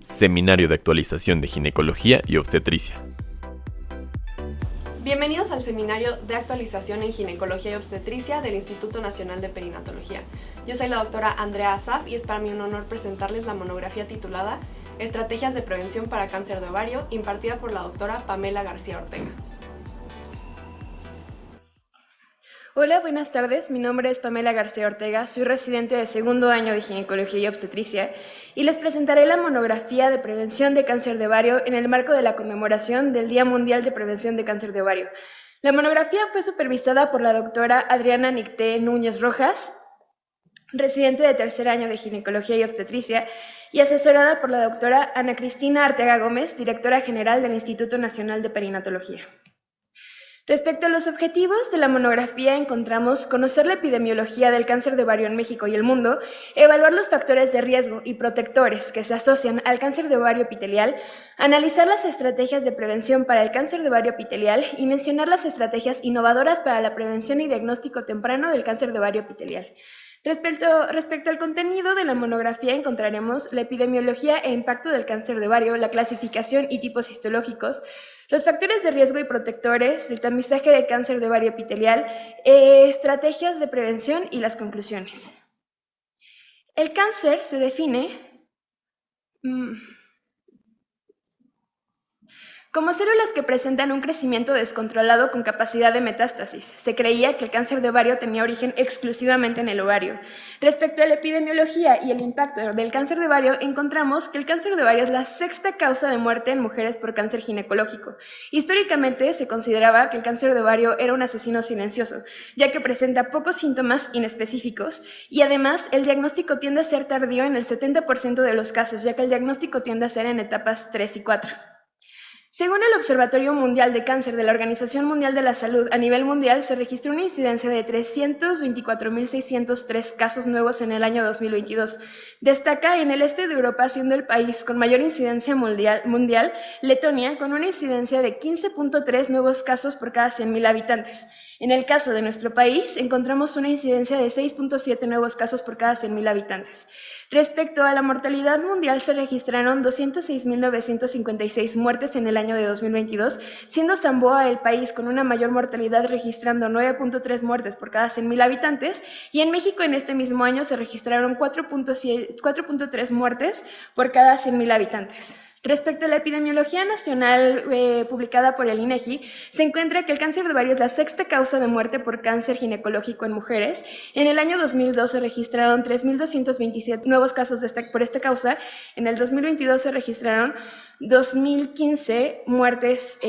Seminario de Actualización de Ginecología y Obstetricia. Bienvenidos al Seminario de Actualización en Ginecología y Obstetricia del Instituto Nacional de Perinatología. Yo soy la doctora Andrea Asaf y es para mí un honor presentarles la monografía titulada Estrategias de Prevención para Cáncer de Ovario, impartida por la doctora Pamela García Ortega. Hola, buenas tardes. Mi nombre es Pamela García Ortega, soy residente de segundo año de Ginecología y Obstetricia y les presentaré la monografía de prevención de cáncer de ovario en el marco de la conmemoración del Día Mundial de Prevención de Cáncer de Ovario. La monografía fue supervisada por la doctora Adriana Nicté Núñez Rojas, residente de tercer año de Ginecología y Obstetricia, y asesorada por la doctora Ana Cristina Arteaga Gómez, directora general del Instituto Nacional de Perinatología. Respecto a los objetivos de la monografía, encontramos conocer la epidemiología del cáncer de ovario en México y el mundo, evaluar los factores de riesgo y protectores que se asocian al cáncer de ovario epitelial, analizar las estrategias de prevención para el cáncer de ovario epitelial y mencionar las estrategias innovadoras para la prevención y diagnóstico temprano del cáncer de ovario epitelial. Respecto al contenido de la monografía, encontraremos la epidemiología e impacto del cáncer de ovario, la clasificación y tipos histológicos, los factores de riesgo y protectores, el tamizaje de cáncer de ovario epitelial, estrategias de prevención y las conclusiones. El cáncer se define como células que presentan un crecimiento descontrolado con capacidad de metástasis. Se creía que el cáncer de ovario tenía origen exclusivamente en el ovario. Respecto a la epidemiología y el impacto del cáncer de ovario, encontramos que el cáncer de ovario es la sexta causa de muerte en mujeres por cáncer ginecológico. Históricamente se consideraba que el cáncer de ovario era un asesino silencioso, ya que presenta pocos síntomas inespecíficos y además el diagnóstico tiende a ser tardío en el 70% de los casos, ya que el diagnóstico tiende a ser en etapas 3 y 4. Según el Observatorio Mundial de Cáncer de la Organización Mundial de la Salud, a nivel mundial se registró una incidencia de 324.603 casos nuevos en el año 2022. Destaca en el este de Europa, siendo el país con mayor incidencia mundial, Letonia, con una incidencia de 15.3 nuevos casos por cada 100.000 habitantes. En el caso de nuestro país, encontramos una incidencia de 6.7 nuevos casos por cada 100.000 habitantes. Respecto a la mortalidad mundial, se registraron 206.956 muertes en el año de 2022, siendo Zamboa el país con una mayor mortalidad, registrando 9.3 muertes por cada 100.000 habitantes, y en México en este mismo año se registraron 4.3 muertes por cada 100.000 habitantes. Respecto a la epidemiología nacional publicada por el INEGI, se encuentra que el cáncer de ovario es la sexta causa de muerte por cáncer ginecológico en mujeres. En el año 2002 se registraron 3.227 nuevos casos por esta causa. En el 2022 se registraron 2.015 muertes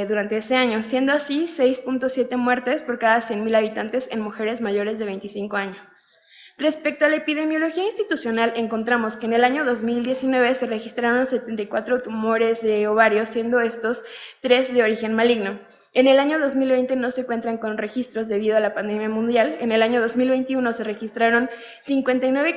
durante ese año, siendo así 6.7 muertes por cada 100.000 habitantes en mujeres mayores de 25 años. Respecto a la epidemiología institucional, encontramos que en el año 2019 se registraron 74 tumores de ovario, siendo estos 3 de origen maligno. En el año 2020 no se cuentan con registros debido a la pandemia mundial. En el año 2021 se registraron 59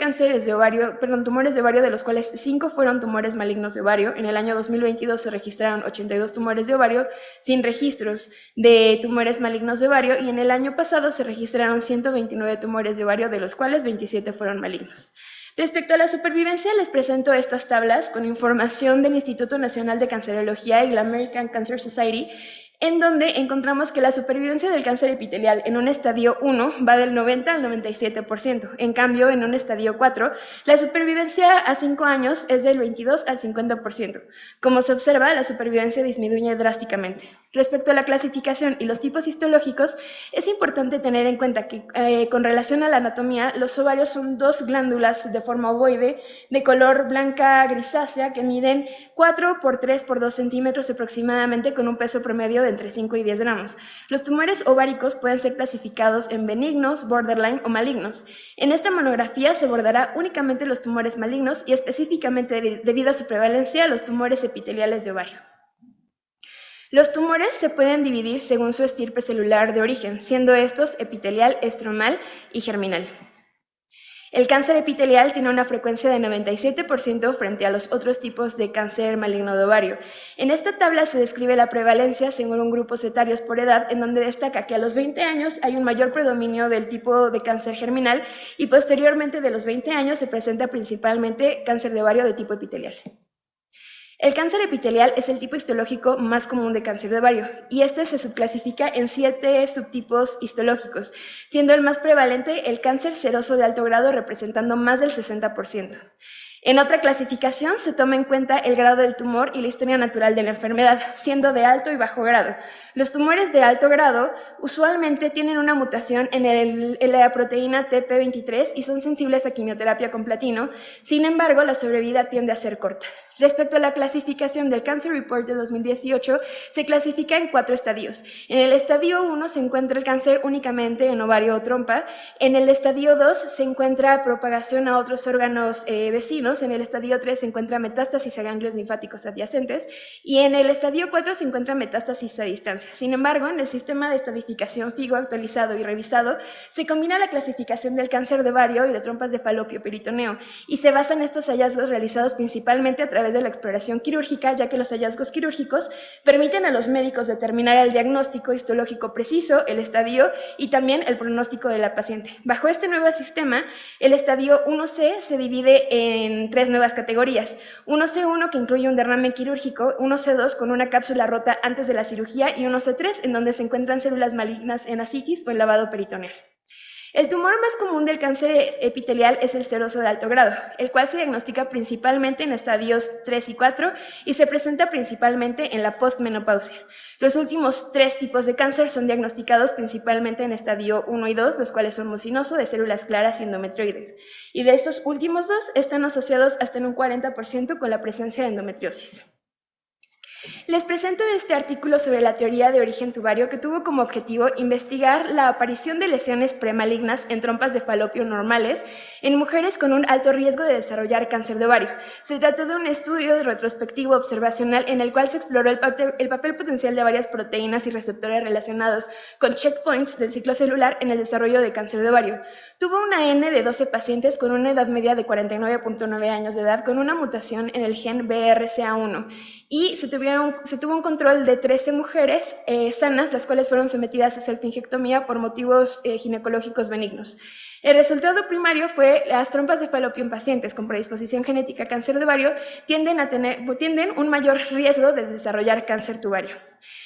tumores de ovario, de los cuales 5 fueron tumores malignos de ovario. En el año 2022 se registraron 82 tumores de ovario sin registros de tumores malignos de ovario, y en el año pasado se registraron 129 tumores de ovario, de los cuales 27 fueron malignos. Respecto a la supervivencia, les presento estas tablas con información del Instituto Nacional de Cancerología y la American Cancer Society, en donde encontramos que la supervivencia del cáncer epitelial en un estadio 1 va del 90 al 97%. En cambio, en un estadio 4, la supervivencia a 5 años es del 22 al 50%. Como se observa, la supervivencia disminuye drásticamente. Respecto a la clasificación y los tipos histológicos, es importante tener en cuenta que con relación a la anatomía, los ovarios son 2 glándulas de forma ovoide de color blanca grisácea que miden 4 por 3 por 2 centímetros aproximadamente, con un peso promedio de entre 5 y 10 gramos. Los tumores ováricos pueden ser clasificados en benignos, borderline o malignos. En esta monografía se abordará únicamente los tumores malignos y específicamente debido a su prevalencia los tumores epiteliales de ovario. Los tumores se pueden dividir según su estirpe celular de origen, siendo estos epitelial, estromal y germinal. El cáncer epitelial tiene una frecuencia de 97% frente a los otros tipos de cáncer maligno de ovario. En esta tabla se describe la prevalencia según un grupos etarios por edad, en donde destaca que a los 20 años hay un mayor predominio del tipo de cáncer germinal y posteriormente de los 20 años se presenta principalmente cáncer de ovario de tipo epitelial. El cáncer epitelial es el tipo histológico más común de cáncer de ovario y este se subclasifica en 7 subtipos histológicos, siendo el más prevalente el cáncer seroso de alto grado representando más del 60%. En otra clasificación se toma en cuenta el grado del tumor y la historia natural de la enfermedad, siendo de alto y bajo grado. Los tumores de alto grado usualmente tienen una mutación en la proteína TP23 y son sensibles a quimioterapia con platino, sin embargo la sobrevida tiende a ser corta. Respecto a la clasificación del Cancer Report de 2018, se clasifica en 4 estadios. En el estadio 1 se encuentra el cáncer únicamente en ovario o trompa, en el estadio 2 se encuentra propagación a otros órganos vecinos, en el estadio 3 se encuentra metástasis a ganglios linfáticos adyacentes y en el estadio 4 se encuentra metástasis a distancia. Sin embargo, en el sistema de estadificación FIGO actualizado y revisado, se combina la clasificación del cáncer de ovario y de trompas de falopio peritoneo y se basan estos hallazgos realizados principalmente a través de la exploración quirúrgica, ya que los hallazgos quirúrgicos permiten a los médicos determinar el diagnóstico histológico preciso, el estadio y también el pronóstico de la paciente. Bajo este nuevo sistema, el estadio 1C se divide en 3 nuevas categorías. 1C1 que incluye un derrame quirúrgico, 1C2 con una cápsula rota antes de la cirugía y 1C3 en donde se encuentran células malignas en ascitis o en lavado peritoneal. El tumor más común del cáncer epitelial es el seroso de alto grado, el cual se diagnostica principalmente en estadios 3 y 4 y se presenta principalmente en la postmenopausia. Los últimos 3 tipos de cáncer son diagnosticados principalmente en estadio 1 y 2, los cuales son mucinoso, de células claras y endometrioides. Y de estos últimos 2 están asociados hasta en un 40% con la presencia de endometriosis. Les presento este artículo sobre la teoría de origen tubario que tuvo como objetivo investigar la aparición de lesiones premalignas en trompas de falopio normales en mujeres con un alto riesgo de desarrollar cáncer de ovario. Se trató de un estudio retrospectivo observacional en el cual se exploró el papel potencial de varias proteínas y receptores relacionados con checkpoints del ciclo celular en el desarrollo de cáncer de ovario. Tuvo una N de 12 pacientes con una edad media de 49.9 años de edad con una mutación en el gen BRCA1 y se tuvo un control de 13 mujeres sanas, las cuales fueron sometidas a salpingectomía por motivos ginecológicos benignos. El resultado primario fue las trompas de falopio en pacientes con predisposición genética a cáncer de ovario tienden un mayor riesgo de desarrollar cáncer tubario.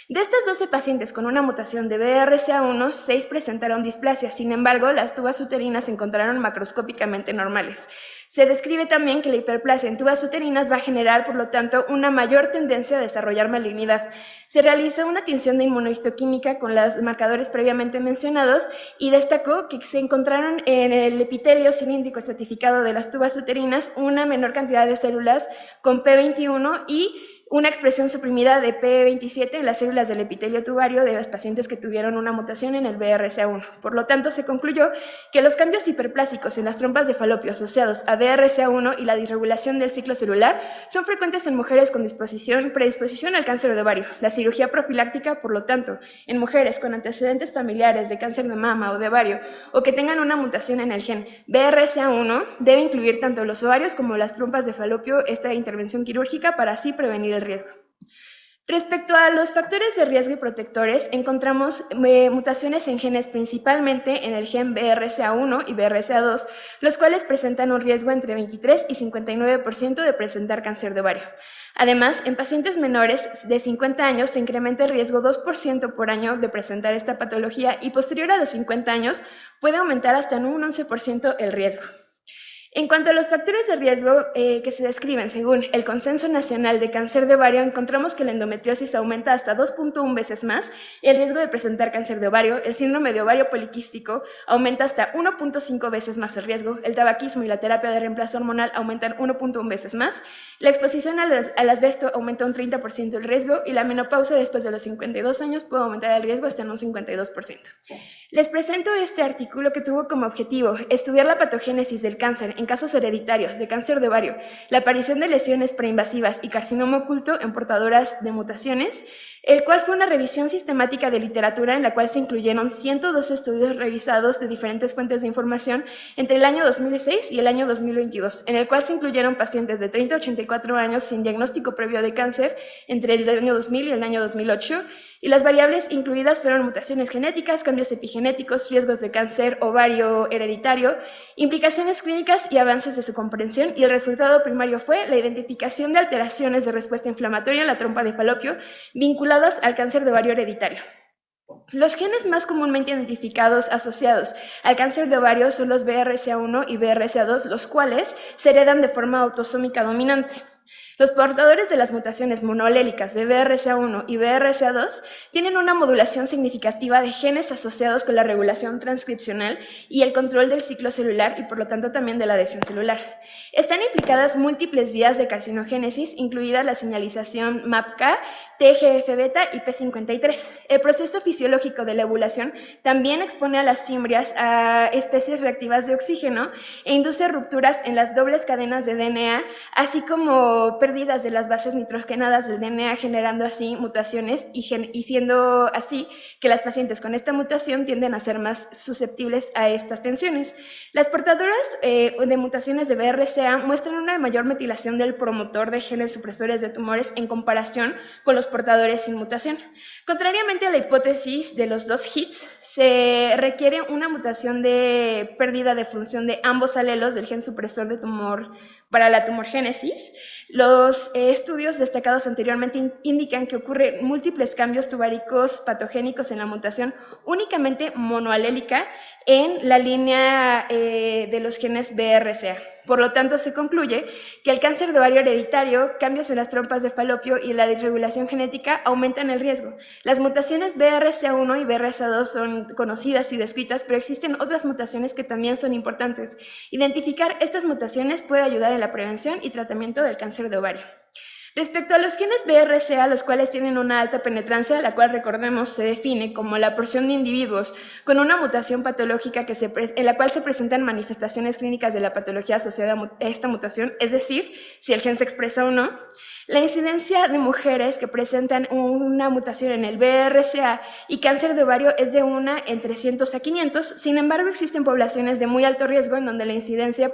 De estas 12 pacientes con una mutación de BRCA1, 6 presentaron displasia, sin embargo, las tubas uterinas se encontraron macroscópicamente normales. Se describe también que la hiperplasia en tubas uterinas va a generar, por lo tanto, una mayor tendencia a desarrollar malignidad. Se realizó una tinción de inmunohistoquímica con los marcadores previamente mencionados y destacó que se encontraron en el epitelio cilíndrico estratificado de las tubas uterinas una menor cantidad de células con P21 y una expresión suprimida de P27 en las células del epitelio tubario de las pacientes que tuvieron una mutación en el BRCA1. Por lo tanto, se concluyó que los cambios hiperplásicos en las trompas de falopio asociados a BRCA1 y la disregulación del ciclo celular son frecuentes en mujeres con predisposición al cáncer de ovario. La cirugía profiláctica, por lo tanto, en mujeres con antecedentes familiares de cáncer de mama o de ovario o que tengan una mutación en el gen BRCA1 debe incluir tanto los ovarios como las trompas de falopio esta intervención quirúrgica para así prevenir el riesgo. Respecto a los factores de riesgo y protectores, encontramos mutaciones en genes principalmente en el gen BRCA1 y BRCA2, los cuales presentan un riesgo entre 23 y 59% de presentar cáncer de ovario. Además, en pacientes menores de 50 años se incrementa el riesgo 2% por año de presentar esta patología y posterior a los 50 años puede aumentar hasta en un 11% el riesgo. En cuanto a los factores de riesgo que se describen según el Consenso Nacional de Cáncer de Ovario, encontramos que la endometriosis aumenta hasta 2.1 veces más el riesgo de presentar cáncer de ovario, el síndrome de ovario poliquístico aumenta hasta 1.5 veces más el riesgo, el tabaquismo y la terapia de reemplazo hormonal aumentan 1.1 veces más, la exposición al asbesto aumenta un 30% el riesgo y la menopausia después de los 52 años puede aumentar el riesgo hasta en un 52%. Les presento este artículo que tuvo como objetivo estudiar la patogénesis del cáncer en casos hereditarios de cáncer de ovario, la aparición de lesiones preinvasivas y carcinoma oculto en portadoras de mutaciones, el cual fue una revisión sistemática de literatura en la cual se incluyeron 102 estudios revisados de diferentes fuentes de información entre el año 2006 y el año 2022, en el cual se incluyeron pacientes de 30 a 84 años sin diagnóstico previo de cáncer entre el año 2000 y el año 2008, y las variables incluidas fueron mutaciones genéticas, cambios epigenéticos, riesgos de cáncer ovario hereditario, implicaciones clínicas y avances de su comprensión, y el resultado primario fue la identificación de alteraciones de respuesta inflamatoria en la trompa de falopio vinculadas al cáncer de ovario hereditario. Los genes más comúnmente identificados asociados al cáncer de ovario son los BRCA1 y BRCA2, los cuales se heredan de forma autosómica dominante. Los portadores de las mutaciones monoalélicas de BRCA1 y BRCA2 tienen una modulación significativa de genes asociados con la regulación transcripcional y el control del ciclo celular y por lo tanto también de la adhesión celular. Están implicadas múltiples vías de carcinogénesis, incluida la señalización MAPK, TGF-beta y P53. El proceso fisiológico de la ovulación también expone a las fimbrias a especies reactivas de oxígeno e induce rupturas en las dobles cadenas de DNA, así como pérdidas de las bases nitrogenadas del DNA, generando así mutaciones y siendo así que las pacientes con esta mutación tienden a ser más susceptibles a estas tensiones. Las portadoras de mutaciones de BRCA muestran una mayor metilación del promotor de genes supresores de tumores en comparación con los portadores sin mutación. Contrariamente a la hipótesis de los dos hits, se requiere una mutación de pérdida de función de ambos alelos del gen supresor de tumor para la tumorgénesis. Los estudios destacados anteriormente indican que ocurren múltiples cambios tubáricos patogénicos en la mutación únicamente monoalélica en la línea de los genes BRCA. Por lo tanto, se concluye que el cáncer de ovario hereditario, cambios en las trompas de falopio y la disregulación genética aumentan el riesgo. Las mutaciones BRCA1 y BRCA2 son conocidas y descritas, pero existen otras mutaciones que también son importantes. Identificar estas mutaciones puede ayudar en la prevención y tratamiento del cáncer de ovario. Respecto a los genes BRCA, los cuales tienen una alta penetrancia, la cual, recordemos, se define como la porción de individuos con una mutación patológica en la cual se presentan manifestaciones clínicas de la patología asociada a esta mutación, es decir, si el gen se expresa o no. La incidencia de mujeres que presentan una mutación en el BRCA y cáncer de ovario es de 1 en 300 a 500, sin embargo existen poblaciones de muy alto riesgo en donde la incidencia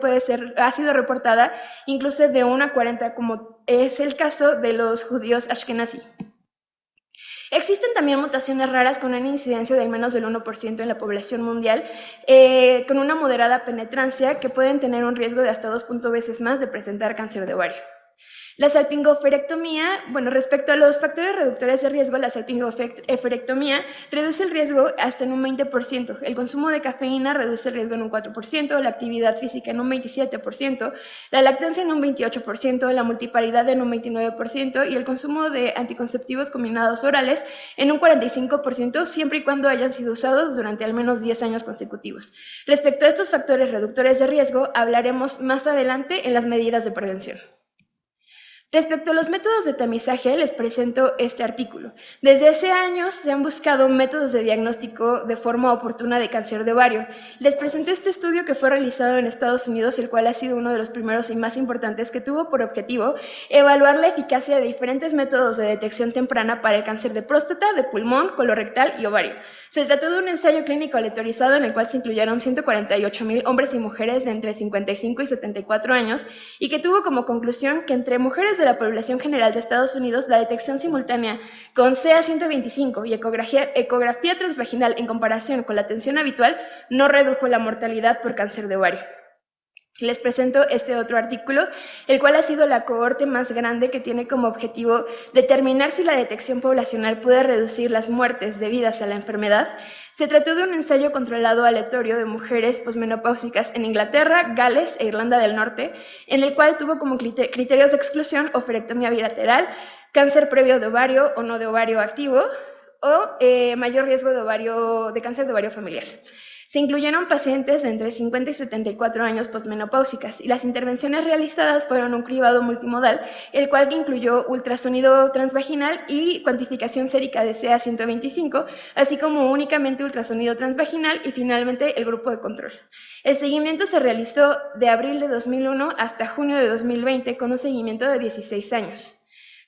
ha sido reportada incluso de 1 a 40, como es el caso de los judíos ashkenazi. Existen también mutaciones raras con una incidencia de menos del 1% en la población mundial, con una moderada penetrancia que pueden tener un riesgo de hasta 2 veces más de presentar cáncer de ovario. La salpingoferectomía, respecto a los factores reductores de riesgo, la salpingoferectomía reduce el riesgo hasta en un 20%, el consumo de cafeína reduce el riesgo en un 4%, la actividad física en un 27%, la lactancia en un 28%, la multiparidad en un 29% y el consumo de anticonceptivos combinados orales en un 45%, siempre y cuando hayan sido usados durante al menos 10 años consecutivos. Respecto a estos factores reductores de riesgo, hablaremos más adelante en las medidas de prevención. Respecto a los métodos de tamizaje, les presento este artículo. Desde hace años se han buscado métodos de diagnóstico de forma oportuna de cáncer de ovario. Les presento este estudio que fue realizado en Estados Unidos, el cual ha sido uno de los primeros y más importantes, que tuvo por objetivo evaluar la eficacia de diferentes métodos de detección temprana para el cáncer de próstata, de pulmón, colorectal y ovario. Se trató de un ensayo clínico aleatorizado en el cual se incluyeron 148,000 hombres y mujeres de entre 55 y 74 años y que tuvo como conclusión que entre mujeres de la población general de Estados Unidos, la detección simultánea con CA-125 y ecografía transvaginal en comparación con la atención habitual no redujo la mortalidad por cáncer de ovario. Les presento este otro artículo, el cual ha sido la cohorte más grande que tiene como objetivo determinar si la detección poblacional puede reducir las muertes debidas a la enfermedad. Se trató de un ensayo controlado aleatorio de mujeres posmenopáusicas en Inglaterra, Gales e Irlanda del Norte, en el cual tuvo como criterios de exclusión oferectomía bilateral, cáncer previo de ovario o no de ovario activo o mayor riesgo de cáncer de ovario familiar. Se incluyeron pacientes de entre 50 y 74 años posmenopáusicas y las intervenciones realizadas fueron un cribado multimodal, el cual incluyó ultrasonido transvaginal y cuantificación sérica de CA-125, así como únicamente ultrasonido transvaginal y finalmente el grupo de control. El seguimiento se realizó de abril de 2001 hasta junio de 2020 con un seguimiento de 16 años.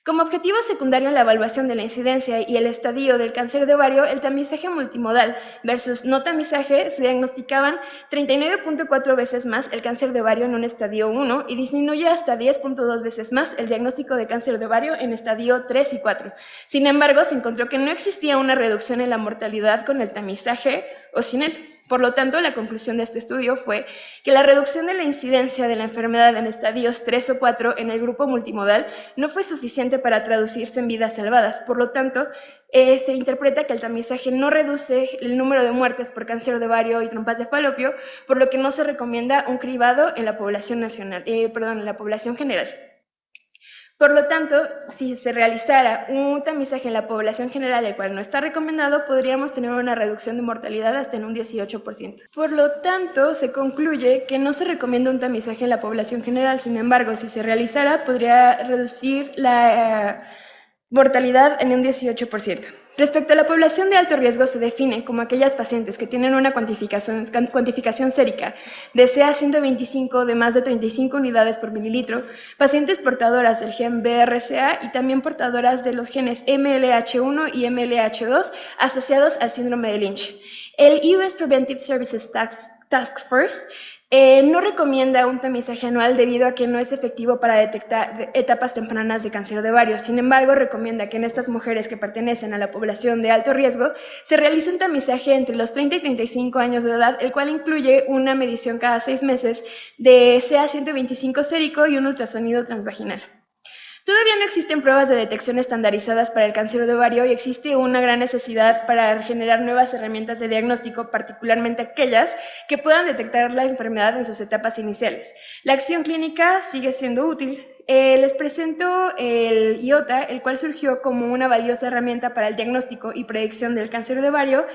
Como objetivo secundario en la evaluación de la incidencia y el estadio del cáncer de ovario, el tamizaje multimodal versus no tamizaje se diagnosticaban 39.4 veces más el cáncer de ovario en un estadio 1 y disminuye hasta 10.2 veces más el diagnóstico de cáncer de ovario en estadio 3 y 4. Sin embargo, se encontró que no existía una reducción en la mortalidad con el tamizaje o sin él. Por lo tanto, la conclusión de este estudio fue que la reducción de la incidencia de la enfermedad en estadios 3 o 4 en el grupo multimodal no fue suficiente para traducirse en vidas salvadas. Por lo tanto, se interpreta que el tamizaje no reduce el número de muertes por cáncer de ovario y trompas de falopio, por lo que no se recomienda un cribado en la población en la población general. Por lo tanto, si se realizara un tamizaje en la población general, el cual no está recomendado, podríamos tener una reducción de mortalidad hasta en un 18%. Por lo tanto, se concluye que no se recomienda un tamizaje en la población general. Sin embargo, si se realizara, podría reducir la mortalidad en un 18%. Respecto a la población de alto riesgo, se define como aquellas pacientes que tienen una cuantificación sérica de CA125 de más de 35 unidades por mililitro, pacientes portadoras del gen BRCA y también portadoras de los genes MLH1 y MLH2 asociados al síndrome de Lynch. El US Preventive Services Task Force no recomienda un tamizaje anual debido a que no es efectivo para detectar etapas tempranas de cáncer de ovario. Sin embargo, recomienda que en estas mujeres que pertenecen a la población de alto riesgo se realice un tamizaje entre los 30 y 35 años de edad, el cual incluye una medición cada 6 meses de CA125 sérico y un ultrasonido transvaginal. Todavía no existen pruebas de detección estandarizadas para el cáncer de ovario y existe una gran necesidad para generar nuevas herramientas de diagnóstico, particularmente aquellas que puedan detectar la enfermedad en sus etapas iniciales. La acción clínica sigue siendo útil. Les presento el IOTA, el cual surgió como una valiosa herramienta para el diagnóstico y predicción del cáncer de ovario,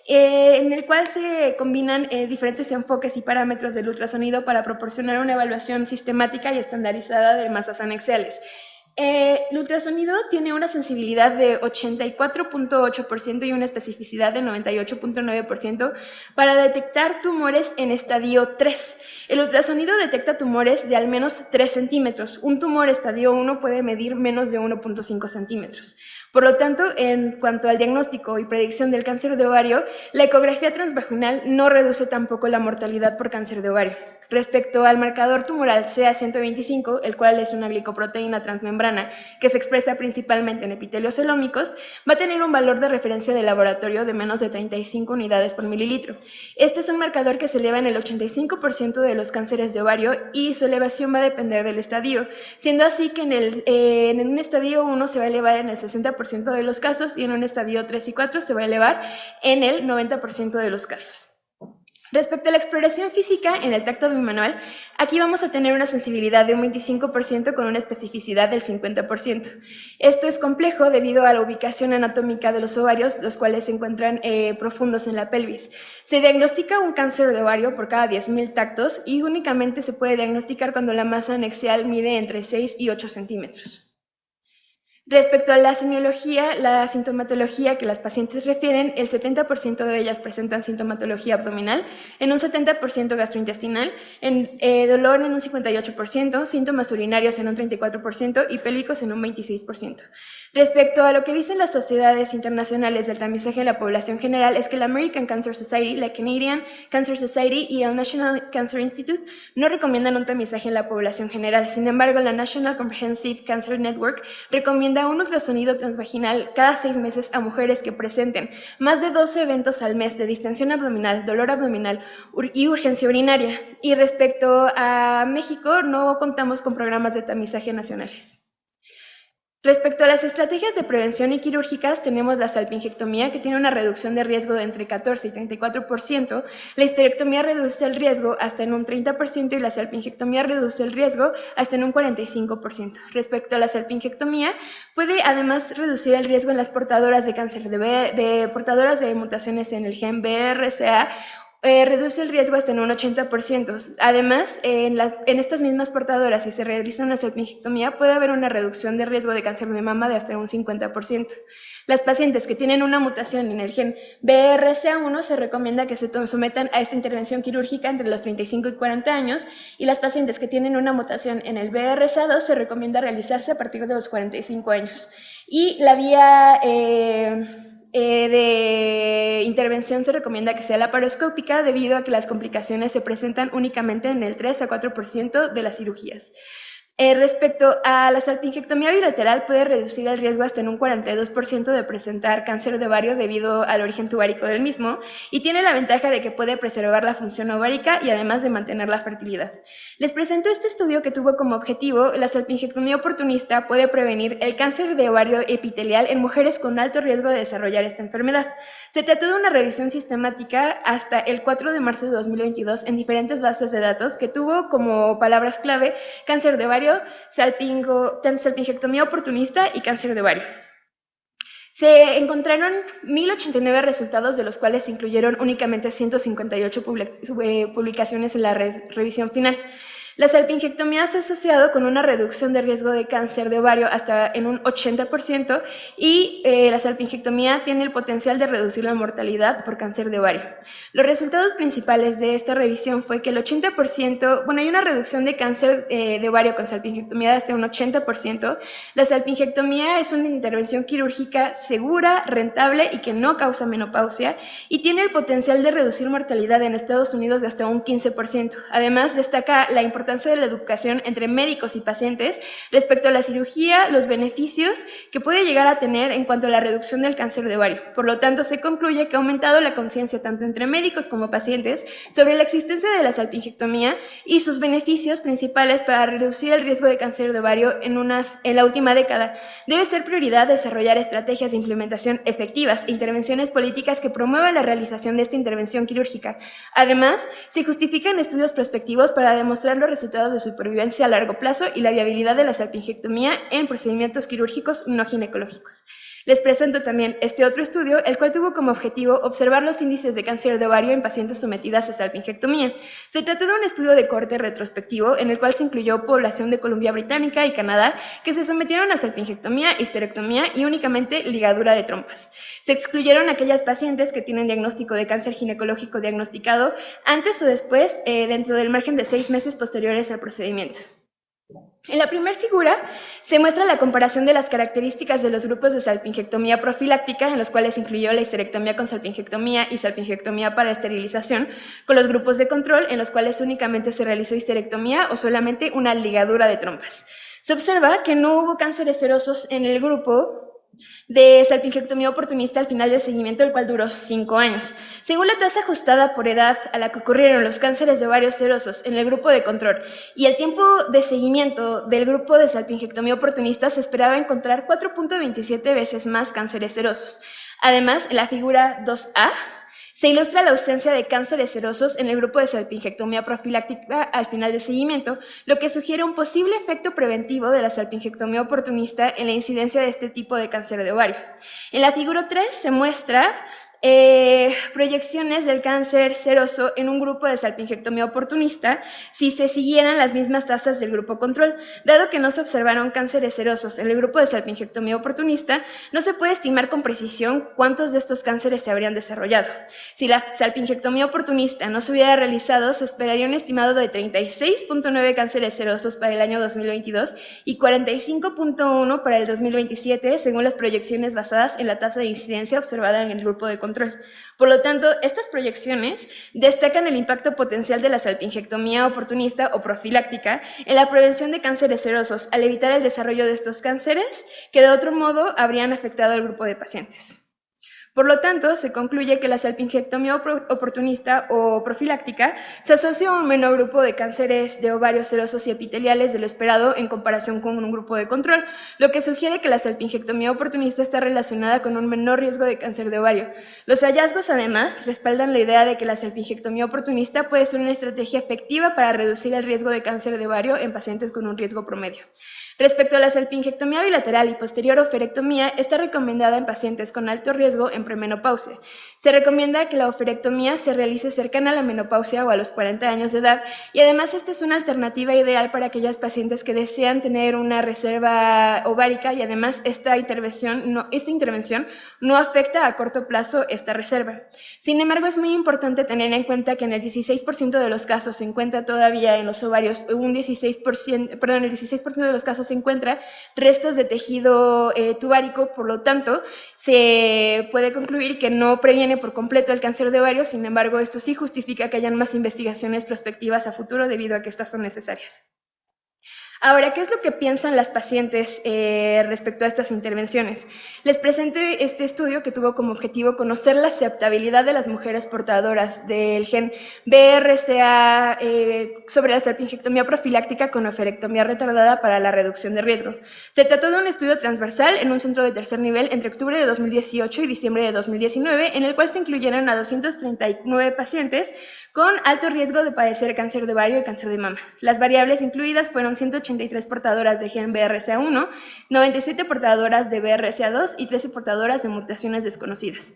en el cual se combinan diferentes enfoques y parámetros del ultrasonido para proporcionar una evaluación sistemática y estandarizada de masas anexiales. El ultrasonido tiene una sensibilidad de 84.8% y una especificidad de 98.9% para detectar tumores en estadio 3. El ultrasonido detecta tumores de al menos 3 centímetros. Un tumor estadio 1 puede medir menos de 1.5 centímetros. Por lo tanto, en cuanto al diagnóstico y predicción del cáncer de ovario, la ecografía transvaginal no reduce tampoco la mortalidad por cáncer de ovario. Respecto al marcador tumoral CA125, el cual es una glicoproteína transmembrana que se expresa principalmente en epitelios celómicos, va a tener un valor de referencia de laboratorio de menos de 35 unidades por mililitro. Este es un marcador que se eleva en el 85% de los cánceres de ovario y su elevación va a depender del estadio, siendo así que en un estadio 1 se va a elevar en el 60% de los casos y en un estadio 3 y 4 se va a elevar en el 90% de los casos. Respecto a la exploración física en el tacto bimanual, aquí vamos a tener una sensibilidad de un 25% con una especificidad del 50%. Esto es complejo debido a la ubicación anatómica de los ovarios, los cuales se encuentran profundos en la pelvis. Se diagnostica un cáncer de ovario por cada 10.000 tactos y únicamente se puede diagnosticar cuando la masa anexial mide entre 6 y 8 centímetros. Respecto a la semiología, la sintomatología que las pacientes refieren, el 70% de ellas presentan sintomatología abdominal, en un 70% gastrointestinal, dolor en un 58%, síntomas urinarios en un 34% y pélvicos en un 26%. Respecto a lo que dicen las sociedades internacionales del tamizaje de la población general, es que la American Cancer Society, la Canadian Cancer Society y el National Cancer Institute no recomiendan un tamizaje en la población general. Sin embargo, la National Comprehensive Cancer Network recomienda un ultrasonido transvaginal cada 6 meses a mujeres que presenten más de 12 eventos al mes de distensión abdominal, dolor abdominal y urgencia urinaria. Y respecto a México, no contamos con programas de tamizaje nacionales. Respecto a las estrategias de prevención y quirúrgicas, tenemos la salpingectomía, que tiene una reducción de riesgo de entre 14 y 34%, la histerectomía reduce el riesgo hasta en un 30% y la salpingectomía reduce el riesgo hasta en un 45%. Respecto a la salpingectomía, puede además reducir el riesgo en las portadoras de cáncer portadoras de mutaciones en el gen BRCA, reduce el riesgo hasta en un 80%. Además, en estas mismas portadoras, si se realiza una salpingectomía, puede haber una reducción de riesgo de cáncer de mama de hasta un 50%. Las pacientes que tienen una mutación en el gen BRCA1 se recomienda que se sometan a esta intervención quirúrgica entre los 35 y 40 años, y las pacientes que tienen una mutación en el BRCA2 se recomienda realizarse a partir de los 45 años. Y la vía de intervención se recomienda que sea laparoscópica, debido a que las complicaciones se presentan únicamente en el 3 a 4% de las cirugías. Respecto a la salpingectomía bilateral, puede reducir el riesgo hasta en un 42% de presentar cáncer de ovario debido al origen tubárico del mismo, y tiene la ventaja de que puede preservar la función ovárica y además de mantener la fertilidad. Les presento este estudio que tuvo como objetivo: la salpingectomía oportunista puede prevenir el cáncer de ovario epitelial en mujeres con alto riesgo de desarrollar esta enfermedad. Se trató de una revisión sistemática hasta el 4 de marzo de 2022 en diferentes bases de datos, que tuvo como palabras clave cáncer de ovario, salpingectomía oportunista y cáncer de ovario. Se encontraron 1.089 resultados, de los cuales se incluyeron únicamente 158 publicaciones en la revisión final. La salpingectomía se ha asociado con una reducción de riesgo de cáncer de ovario hasta en un 80%, y la salpingectomía tiene el potencial de reducir la mortalidad por cáncer de ovario. Los resultados principales de esta revisión fue que el 80%, hay una reducción de cáncer de ovario con salpingectomía de hasta un 80%. La salpingectomía es una intervención quirúrgica segura, rentable y que no causa menopausia, y tiene el potencial de reducir mortalidad en Estados Unidos de hasta un 15%. Además, destaca la importancia de la educación entre médicos y pacientes respecto a la cirugía, los beneficios que puede llegar a tener en cuanto a la reducción del cáncer de ovario. Por lo tanto, se concluye que ha aumentado la conciencia tanto entre médicos como pacientes sobre la existencia de la salpingectomía y sus beneficios principales para reducir el riesgo de cáncer de ovario en la última década. Debe ser prioridad desarrollar estrategias de implementación efectivas e intervenciones políticas que promuevan la realización de esta intervención quirúrgica. Además, se justifican estudios prospectivos para demostrar los resultados de supervivencia a largo plazo y la viabilidad de la salpingectomía en procedimientos quirúrgicos no ginecológicos. Les presento también este otro estudio, el cual tuvo como objetivo observar los índices de cáncer de ovario en pacientes sometidas a salpingectomía. Se trató de un estudio de corte retrospectivo en el cual se incluyó población de Columbia Británica y Canadá que se sometieron a salpingectomía, histerectomía y únicamente ligadura de trompas. Se excluyeron aquellas pacientes que tienen diagnóstico de cáncer ginecológico diagnosticado antes o después, dentro del margen de 6 meses posteriores al procedimiento. En la primera figura se muestra la comparación de las características de los grupos de salpingectomía profiláctica, en los cuales se incluyó la histerectomía con salpingectomía y salpingectomía para esterilización, con los grupos de control, en los cuales únicamente se realizó histerectomía o solamente una ligadura de trompas. Se observa que no hubo cánceres serosos en el grupo de salpingectomía oportunista al final del seguimiento, el cual duró 5 años. Según la tasa ajustada por edad a la que ocurrieron los cánceres de ovario serosos en el grupo de control y el tiempo de seguimiento del grupo de salpingectomía oportunista, se esperaba encontrar 4.27 veces más cánceres serosos. Además, en la figura 2A, se ilustra la ausencia de cánceres serosos en el grupo de salpingectomía profiláctica al final de seguimiento, lo que sugiere un posible efecto preventivo de la salpingectomía oportunista en la incidencia de este tipo de cáncer de ovario. En la figura 3 se muestra proyecciones del cáncer seroso en un grupo de salpingectomía oportunista si se siguieran las mismas tasas del grupo control. Dado que no se observaron cánceres serosos en el grupo de salpingectomía oportunista, no se puede estimar con precisión cuántos de estos cánceres se habrían desarrollado. Si la salpingectomía oportunista no se hubiera realizado, se esperaría un estimado de 36.9 cánceres serosos para el año 2022 y 45.1 para el 2027, según las proyecciones basadas en la tasa de incidencia observada en el grupo de control. Por lo tanto, estas proyecciones destacan el impacto potencial de la salpingectomía oportunista o profiláctica en la prevención de cánceres serosos, al evitar el desarrollo de estos cánceres que de otro modo habrían afectado al grupo de pacientes. Por lo tanto, se concluye que la salpingectomía oportunista o profiláctica se asocia a un menor grupo de cánceres de ovarios serosos y epiteliales de lo esperado en comparación con un grupo de control, lo que sugiere que la salpingectomía oportunista está relacionada con un menor riesgo de cáncer de ovario. Los hallazgos, además, respaldan la idea de que la salpingectomía oportunista puede ser una estrategia efectiva para reducir el riesgo de cáncer de ovario en pacientes con un riesgo promedio. Respecto a la salpingectomía bilateral y posterior oferectomía, está recomendada en pacientes con alto riesgo en premenopausia. Se recomienda que la oferectomía se realice cercana a la menopausia o a los 40 años de edad, y además esta es una alternativa ideal para aquellas pacientes que desean tener una reserva ovárica, y además esta intervención no afecta a corto plazo esta reserva. Sin embargo, es muy importante tener en cuenta que en el 16% de los casos se encuentra todavía en los ovarios, el 16% de los casos se encuentra restos de tejido tubárico, por lo tanto, se puede concluir que no previene por completo el cáncer de ovario. Sin embargo, esto sí justifica que hayan más investigaciones prospectivas a futuro debido a que estas son necesarias. Ahora, ¿qué es lo que piensan las pacientes respecto a estas intervenciones? Les presento este estudio que tuvo como objetivo conocer la aceptabilidad de las mujeres portadoras del gen BRCA sobre la salpingectomía profiláctica con oferectomía retardada para la reducción de riesgo. Se trató de un estudio transversal en un centro de tercer nivel entre octubre de 2018 y diciembre de 2019, en el cual se incluyeron a 239 pacientes con alto riesgo de padecer cáncer de ovario y cáncer de mama. Las variables incluidas fueron 183 portadoras de gen BRCA1, 97 portadoras de BRCA2 y 13 portadoras de mutaciones desconocidas.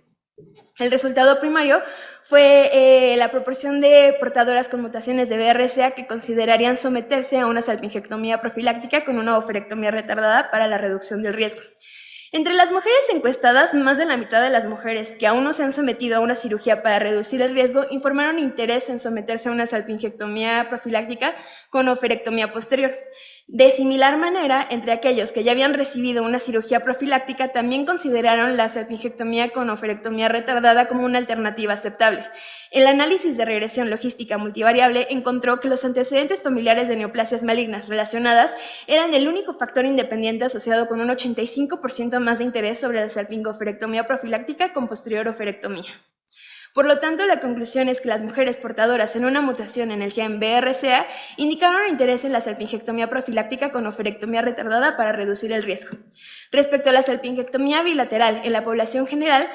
El resultado primario fue la proporción de portadoras con mutaciones de BRCA que considerarían someterse a una salpingectomía profiláctica con una oferectomía retardada para la reducción del riesgo. Entre las mujeres encuestadas, más de la mitad de las mujeres que aún no se han sometido a una cirugía para reducir el riesgo informaron interés en someterse a una salpingectomía profiláctica con oferectomía posterior. De similar manera, entre aquellos que ya habían recibido una cirugía profiláctica, también consideraron la salpingectomía con oferectomía retardada como una alternativa aceptable. El análisis de regresión logística multivariable encontró que los antecedentes familiares de neoplasias malignas relacionadas eran el único factor independiente asociado con un 85% más de interés sobre la salpingoferectomía profiláctica con posterior oferectomía. Por lo tanto, la conclusión es que las mujeres portadoras en una mutación en el gen BRCA indicaron interés en la salpingectomía profiláctica con oferectomía retardada para reducir el riesgo. Respecto a la salpingectomía bilateral en la población general,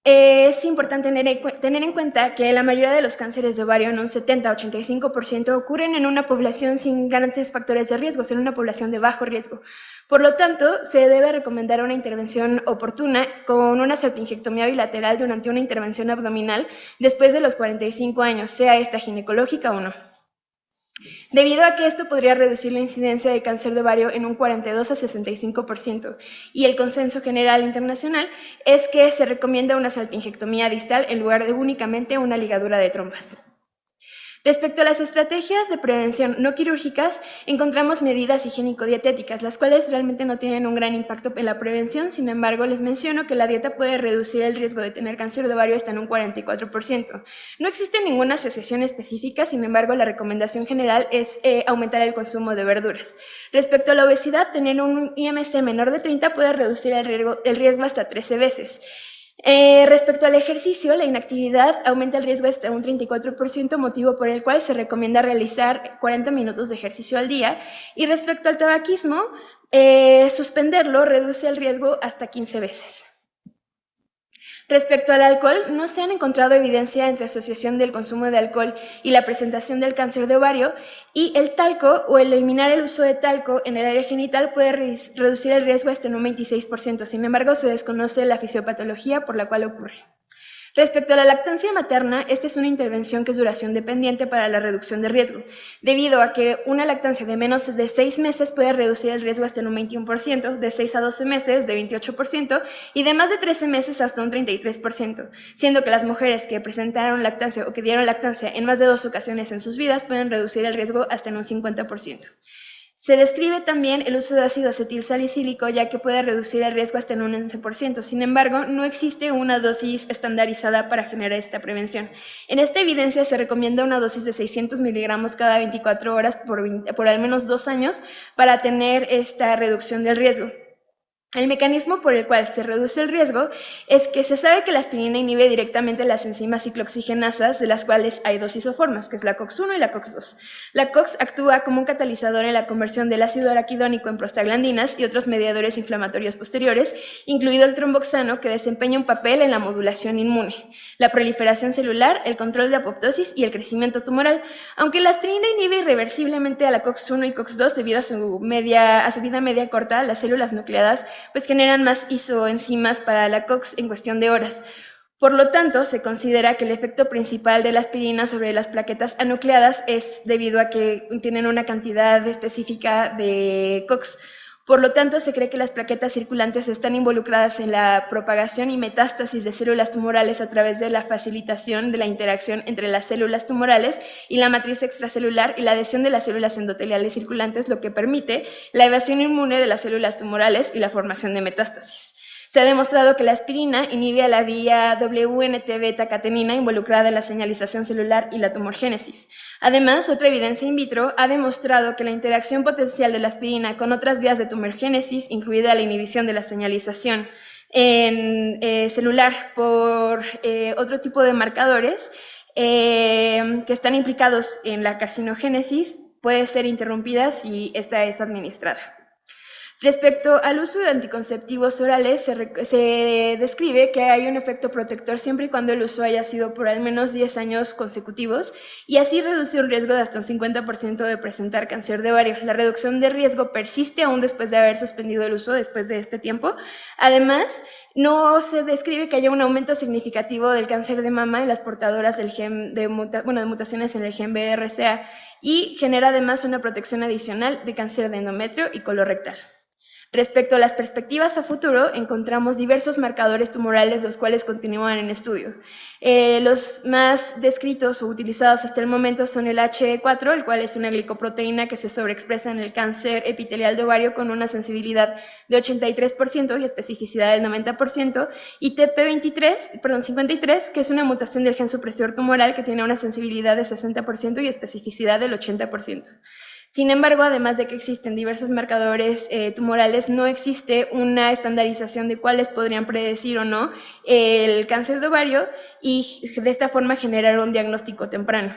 es importante tener en cuenta que la mayoría de los cánceres de ovario, en un 70-85%, ocurren en una población sin grandes factores de riesgo, en una población de bajo riesgo. Por lo tanto, se debe recomendar una intervención oportuna con una salpingectomía bilateral durante una intervención abdominal después de los 45 años, sea esta ginecológica o no. Debido a que esto podría reducir la incidencia de cáncer de ovario en un 42 a 65%, y el consenso general internacional es que se recomienda una salpingectomía distal en lugar de únicamente una ligadura de trompas. Respecto a las estrategias de prevención no quirúrgicas, encontramos medidas higiénico-dietéticas, las cuales realmente no tienen un gran impacto en la prevención. Sin embargo, les menciono que la dieta puede reducir el riesgo de tener cáncer de ovario hasta en un 44%. No existe ninguna asociación específica, sin embargo, la recomendación general es aumentar el consumo de verduras. Respecto a la obesidad, tener un IMC menor de 30 puede reducir el riesgo hasta 13 veces. Respecto al ejercicio, la inactividad aumenta el riesgo hasta un 34%, motivo por el cual se recomienda realizar 40 minutos de ejercicio al día. Y respecto al tabaquismo, suspenderlo reduce el riesgo hasta 15 veces. Respecto al alcohol, no se han encontrado evidencia entre asociación del consumo de alcohol y la presentación del cáncer de ovario, y el talco o el eliminar el uso de talco en el área genital puede reducir el riesgo hasta en un 26%. Sin embargo, se desconoce la fisiopatología por la cual ocurre. Respecto a la lactancia materna, esta es una intervención que es duración dependiente para la reducción de riesgo, debido a que una lactancia de menos de 6 meses puede reducir el riesgo hasta en un 21%, de 6 a 12 meses de 28% y de más de 13 meses hasta un 33%, siendo que las mujeres que presentaron lactancia o que dieron lactancia en más de 2 ocasiones en sus vidas pueden reducir el riesgo hasta en un 50%. Se describe también el uso de ácido acetil salicílico, ya que puede reducir el riesgo hasta en un 11%. Sin embargo, no existe una dosis estandarizada para generar esta prevención. En esta evidencia se recomienda una dosis de 600 miligramos cada 24 horas por al menos 2 años para tener esta reducción del riesgo. El mecanismo por el cual se reduce el riesgo es que se sabe que la aspirina inhibe directamente las enzimas ciclooxigenasas, de las cuales hay 2 isoformas, que es la COX-1 y la COX-2. La COX actúa como un catalizador en la conversión del ácido araquidónico en prostaglandinas y otros mediadores inflamatorios posteriores, incluido el tromboxano, que desempeña un papel en la modulación inmune, la proliferación celular, el control de apoptosis y el crecimiento tumoral. Aunque la aspirina inhibe irreversiblemente a la COX-1 y COX-2 debido a su vida media corta, las células nucleadas pues generan más isoenzimas para la COX en cuestión de horas. Por lo tanto, se considera que el efecto principal de la aspirina sobre las plaquetas anucleadas es debido a que tienen una cantidad específica de COX. Por lo tanto, se cree que las plaquetas circulantes están involucradas en la propagación y metástasis de células tumorales a través de la facilitación de la interacción entre las células tumorales y la matriz extracelular y la adhesión de las células endoteliales circulantes, lo que permite la evasión inmune de las células tumorales y la formación de metástasis. Se ha demostrado que la aspirina inhibe a la vía WNT-beta-catenina involucrada en la señalización celular y la tumorgénesis. Además, otra evidencia in vitro ha demostrado que la interacción potencial de la aspirina con otras vías de tumorgénesis, incluida la inhibición de la señalización celular por otro tipo de marcadores que están implicados en la carcinogénesis, puede ser interrumpida si esta es administrada. Respecto al uso de anticonceptivos orales, se describe que hay un efecto protector siempre y cuando el uso haya sido por al menos 10 años consecutivos y así reduce un riesgo de hasta un 50% de presentar cáncer de ovario. La reducción de riesgo persiste aún después de haber suspendido el uso después de este tiempo. Además, no se describe que haya un aumento significativo del cáncer de mama en las portadoras del gen de mutaciones en el gen BRCA y genera además una protección adicional de cáncer de endometrio y colorectal. Respecto a las perspectivas a futuro, encontramos diversos marcadores tumorales los cuales continúan en estudio. Los más descritos o utilizados hasta el momento son el HE4, el cual es una glicoproteína que se sobreexpresa en el cáncer epitelial de ovario con una sensibilidad de 83% y especificidad del 90%, y TP53, que es una mutación del gen supresor tumoral que tiene una sensibilidad de 60% y especificidad del 80%. Sin embargo, además de que existen diversos marcadores tumorales, no existe una estandarización de cuáles podrían predecir o no el cáncer de ovario y de esta forma generar un diagnóstico temprano.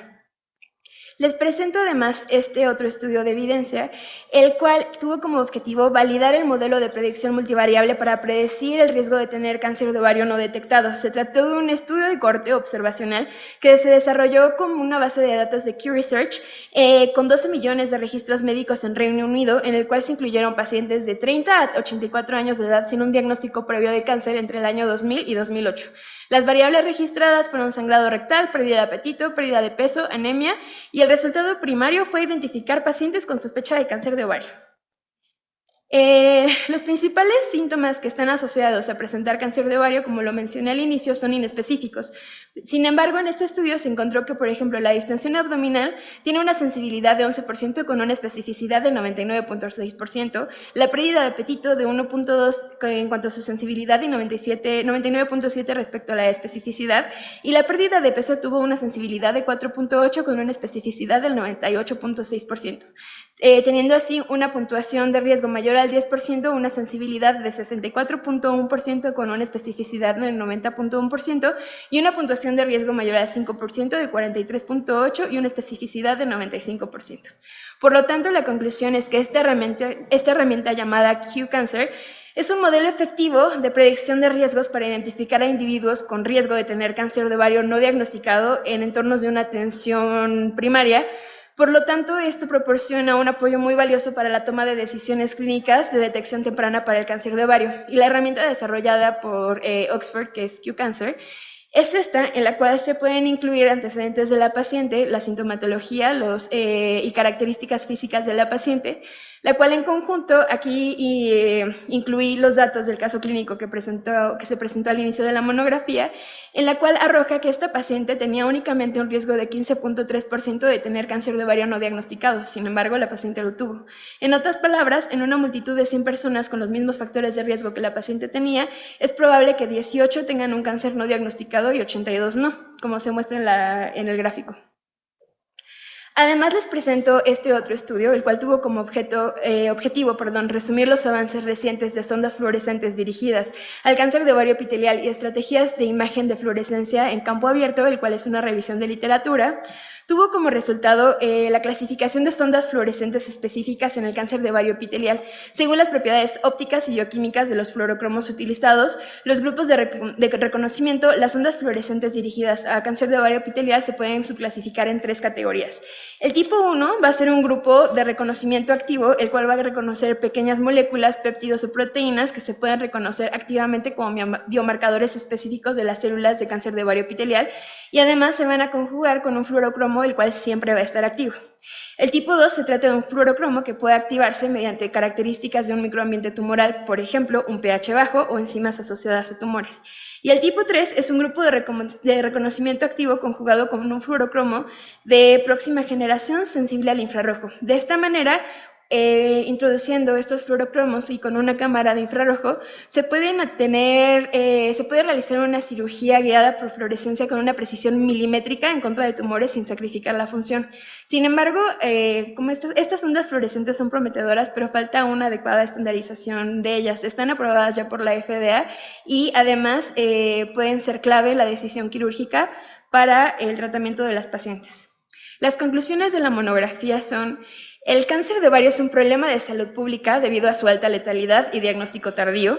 Les presento además este otro estudio de evidencia, el cual tuvo como objetivo validar el modelo de predicción multivariable para predecir el riesgo de tener cáncer de ovario no detectado. Se trató de un estudio de corte observacional que se desarrolló como una base de datos de Q Research con 12 millones de registros médicos en Reino Unido, en el cual se incluyeron pacientes de 30 a 84 años de edad sin un diagnóstico previo de cáncer entre el año 2000 y 2008. Las variables registradas fueron sangrado rectal, pérdida de apetito, pérdida de peso, anemia, y el resultado primario fue identificar pacientes con sospecha de cáncer de ovario. Los principales síntomas que están asociados a presentar cáncer de ovario, como lo mencioné al inicio, son inespecíficos. Sin embargo, en este estudio se encontró que, por ejemplo, la distensión abdominal tiene una sensibilidad de 11% con una especificidad de 99.6%, la pérdida de apetito de 1.2 en cuanto a su sensibilidad y 99.7 respecto a la especificidad, y la pérdida de peso tuvo una sensibilidad de 4.8 con una especificidad del 98.6%. Teniendo así una puntuación de riesgo mayor al 10%, una sensibilidad de 64.1% con una especificidad del 90.1% y una puntuación de riesgo mayor al 5% de 43.8% y una especificidad de 95%. Por lo tanto, la conclusión es que esta herramienta llamada Q-Cancer es un modelo efectivo de predicción de riesgos para identificar a individuos con riesgo de tener cáncer de ovario no diagnosticado en entornos de una atención primaria. Por lo tanto, esto proporciona un apoyo muy valioso para la toma de decisiones clínicas de detección temprana para el cáncer de ovario. Y la herramienta desarrollada por Oxford, que es Q-Cancer, es esta en la cual se pueden incluir antecedentes de la paciente, la sintomatología y características físicas de la paciente, la cual en conjunto aquí incluí los datos del caso clínico que se presentó al inicio de la monografía, en la cual arroja que esta paciente tenía únicamente un riesgo de 15.3% de tener cáncer de ovario no diagnosticado. Sin embargo, la paciente lo tuvo. En otras palabras, en una multitud de 100 personas con los mismos factores de riesgo que la paciente tenía, es probable que 18 tengan un cáncer no diagnosticado y 82 no, como se muestra en el gráfico. Además, les presento este otro estudio, el cual tuvo como objetivo resumir los avances recientes de sondas fluorescentes dirigidas al cáncer de ovario epitelial y estrategias de imagen de fluorescencia en campo abierto, el cual es una revisión de literatura. Tuvo como resultado la clasificación de sondas fluorescentes específicas en el cáncer de ovario epitelial. Según las propiedades ópticas y bioquímicas de los fluorocromos utilizados, los grupos de reconocimiento, las sondas fluorescentes dirigidas a cáncer de ovario epitelial se pueden subclasificar en 3 categorías. El tipo 1 va a ser un grupo de reconocimiento activo, el cual va a reconocer pequeñas moléculas, péptidos o proteínas que se pueden reconocer activamente como biomarcadores específicos de las células de cáncer de ovario epitelial y además se van a conjugar con un fluorocromo, el cual siempre va a estar activo. El tipo 2 se trata de un fluorocromo que puede activarse mediante características de un microambiente tumoral, por ejemplo, un pH bajo o enzimas asociadas a tumores. Y el tipo 3 es un grupo de reconocimiento activo conjugado con un fluorocromo de próxima generación sensible al infrarrojo. De esta manera, introduciendo estos fluorocromos y con una cámara de infrarrojo, se puede realizar una cirugía guiada por fluorescencia con una precisión milimétrica en contra de tumores sin sacrificar la función. Sin embargo, como estas ondas fluorescentes son prometedoras, pero falta una adecuada estandarización de ellas. Están aprobadas ya por la FDA y además pueden ser clave la decisión quirúrgica para el tratamiento de las pacientes. Las conclusiones de la monografía son: el cáncer de ovario es un problema de salud pública debido a su alta letalidad y diagnóstico tardío.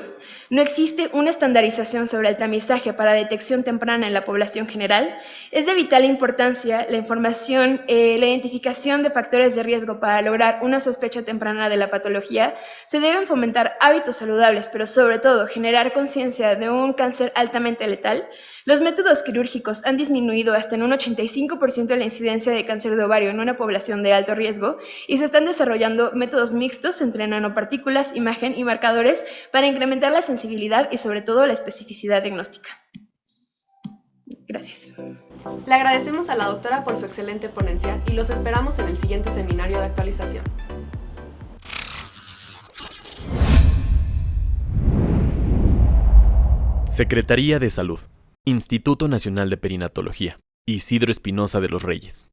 No existe una estandarización sobre el tamizaje para detección temprana en la población general. Es de vital importancia la información, la identificación de factores de riesgo para lograr una sospecha temprana de la patología. Se deben fomentar hábitos saludables, pero sobre todo generar conciencia de un cáncer altamente letal. Los métodos quirúrgicos han disminuido hasta en un 85% la incidencia de cáncer de ovario en una población de alto riesgo y se están desarrollando métodos mixtos entre nanopartículas, imagen y marcadores para incrementar la sensibilidad y sobre todo la especificidad diagnóstica. Gracias. Le agradecemos a la doctora por su excelente ponencia y los esperamos en el siguiente seminario de actualización. Secretaría de Salud, Instituto Nacional de Perinatología, Isidro Espinosa de los Reyes.